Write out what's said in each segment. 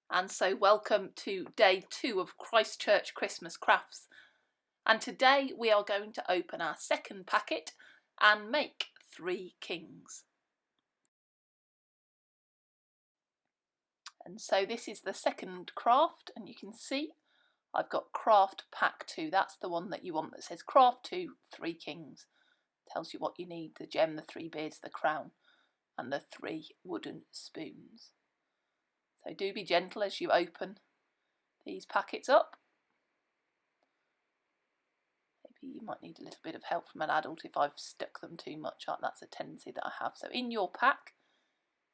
And so welcome to day 2 of Christchurch Christmas Crafts, and today we are going to open our second packet and make 3 kings. And so this is the second craft, and you can see I've got craft pack 2. That's the one that you want that says craft 2 3 kings. Tells you what you need: the gem, the 3 beards, the crown and the 3 wooden spoons. So do be gentle as you open these packets up. Maybe you might need a little bit of help from an adult if I've stuck them too much. That's a tendency that I have. So in your pack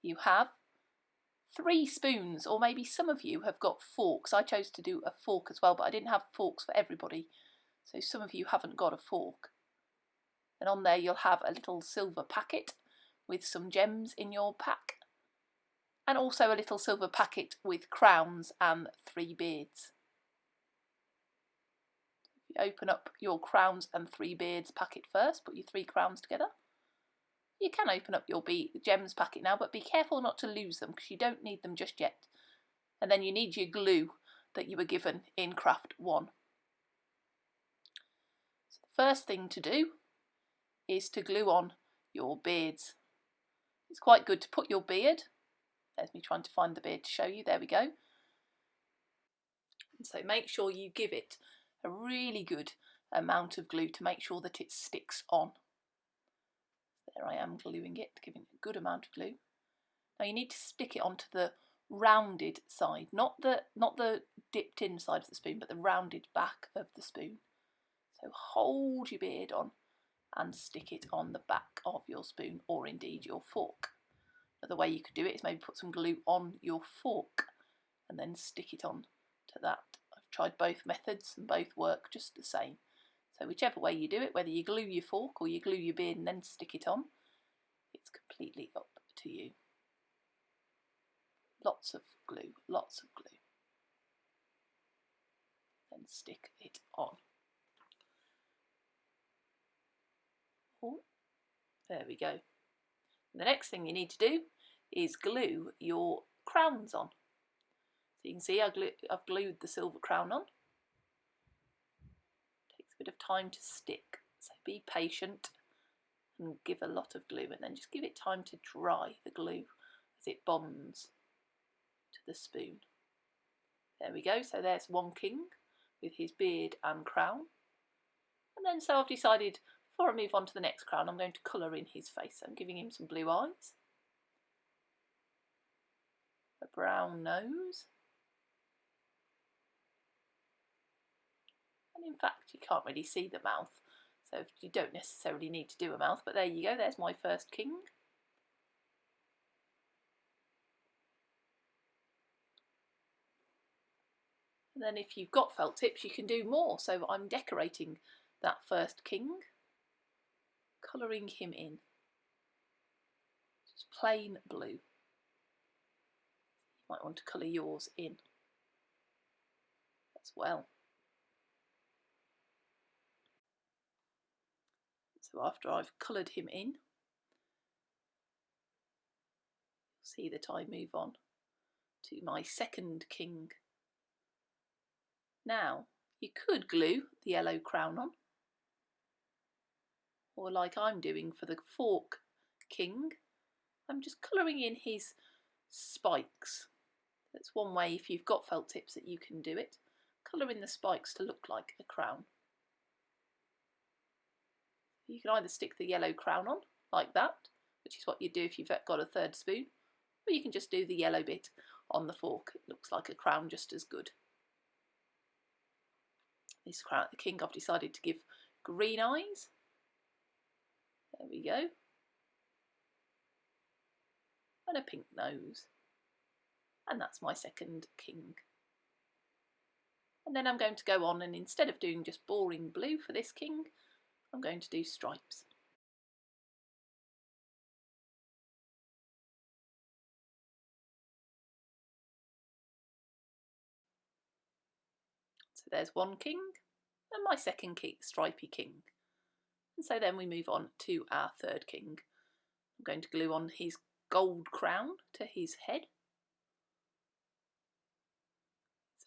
you have 3 spoons, or maybe some of you have got forks. I chose to do a fork as well, but I didn't have forks for everybody, so some of you haven't got a fork. And on there you'll have a little silver packet with some gems in your pack, and also a little silver packet with crowns and 3 beards. If you open up your crowns and 3 beards packet first, put your 3 crowns together. You can open up your gems packet now, but be careful not to lose them because you don't need them just yet. And then you need your glue that you were given in Craft 1. So the first thing to do is to glue on your beards. It's quite good to put your beard. There's me trying to find the beard to show you. There we go. And so make sure you give it a really good amount of glue to make sure that it sticks on. There I am gluing it, giving it a good amount of glue. Now you need to stick it onto the rounded side, not the dipped in side of the spoon, but the rounded back of the spoon. So hold your beard on and stick it on the back of your spoon, or indeed your fork. Another way you could do it is maybe put some glue on your fork and then stick it on to that. I've tried both methods and both work just the same. So whichever way you do it, whether you glue your fork or you glue your beard and then stick it on, it's completely up to you. Lots of glue, lots of glue. Then stick it on. Oh, there we go. The next thing you need to do is glue your crowns on. So you can see I've glued the silver crown on. Takes a bit of time to stick, so be patient and give a lot of glue, and then just give it time to dry, the glue, as it bonds to the spoon. There we go. So there's one king with his beard and crown. And then so I've decided, before I move on to the next crown, I'm going to colour in his face. I'm giving him some blue eyes, a brown nose, and in fact you can't really see the mouth, so you don't necessarily need to do a mouth, but there you go, there's my first king. And then if you've got felt tips you can do more, so I'm decorating that first king, colouring him in, just plain blue. You might want to colour yours in as well. So after I've coloured him in, see that I move on to my second king. Now you could glue the yellow crown on, or like I'm doing for the fork king, I'm just colouring in his spikes. That's one way, if you've got felt tips, that you can do it. Colour in the spikes to look like a crown. You can either stick the yellow crown on like that, which is what you do if you've got a third spoon, or you can just do the yellow bit on the fork. It looks like a crown just as good. This crown, the king, I've decided to give green eyes. There we go. And a pink nose. And that's my second king. And then I'm going to go on, and instead of doing just boring blue for this king, I'm going to do stripes. So there's one king and my second king, stripy king. And so then we move on to our third king. I'm going to glue on his gold crown to his head.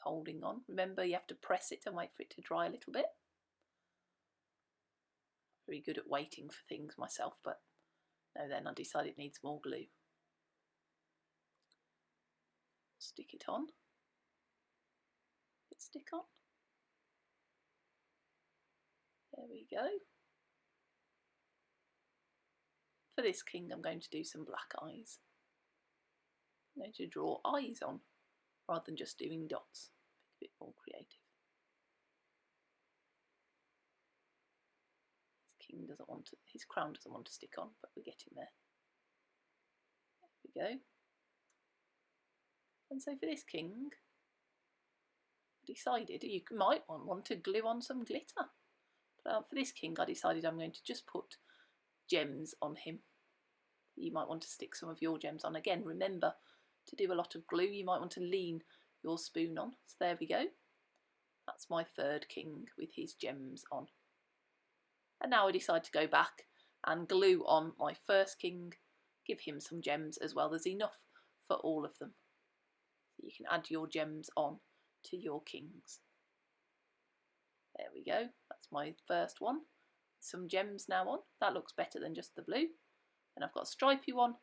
holding on. Remember, you have to press it and wait for it to dry a little bit. Very good at waiting for things myself, but no, then I decided it needs more glue. Stick it on. Stick on. There we go. For this king, I'm going to do some black eyes. I'm going to draw eyes on rather than just doing dots. A bit more creative. His king doesn't want to, his crown doesn't want to stick on, but we're getting there. There we go. And so for this king, I decided you might want to glue on some glitter. But for this king, I decided I'm going to just put gems on him. You might want to stick some of your gems on. Again, remember to do a lot of glue. You might want to lean your spoon on. So there we go. That's my third king with his gems on. And now I decide to go back and glue on my first king. Give him some gems as well. There's enough for all of them. So you can add your gems on to your kings. There we go. That's my first one. Some gems now on. That looks better than just the blue. And I've got a stripy one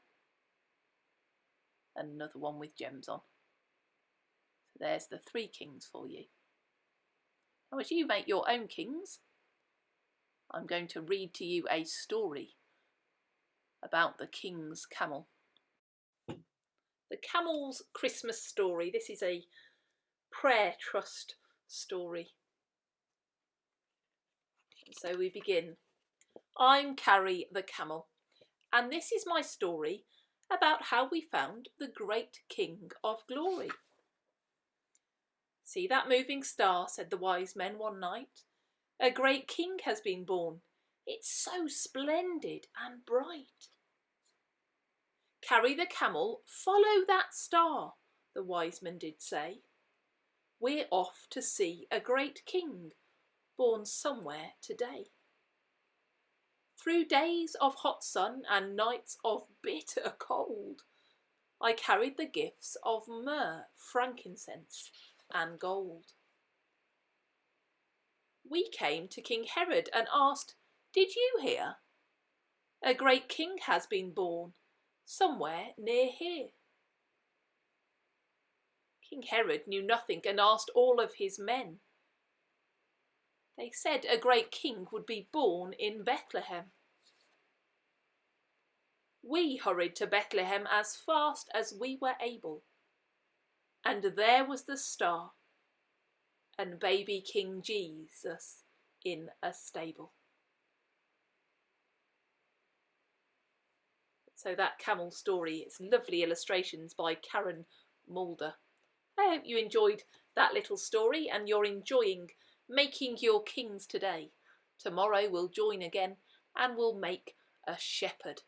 and another one with gems on. So there's the 3 kings for you. Now as you make your own kings, I'm going to read to you a story about the king's camel. The Camel's Christmas Story. This is a prayer trust story. So we begin. I'm Carrie the camel, and this is my story about how we found the great King of Glory. See that moving star, said the wise men one night. A great king has been born. It's so splendid and bright. Carry the camel, follow that star, the wise men did say. We're off to see a great king born somewhere today. Through days of hot sun and nights of bitter cold, I carried the gifts of myrrh, frankincense and gold. We came to King Herod and asked, did you hear? A great king has been born somewhere near here. King Herod knew nothing and asked all of his men. They said a great king would be born in Bethlehem. We hurried to Bethlehem as fast as we were able, and there was the star and baby King Jesus in a stable. So that camel story, it's lovely illustrations by Karen Mulder. I hope you enjoyed that little story and you're enjoying making your kings today. Tomorrow we'll join again and we'll make a shepherd.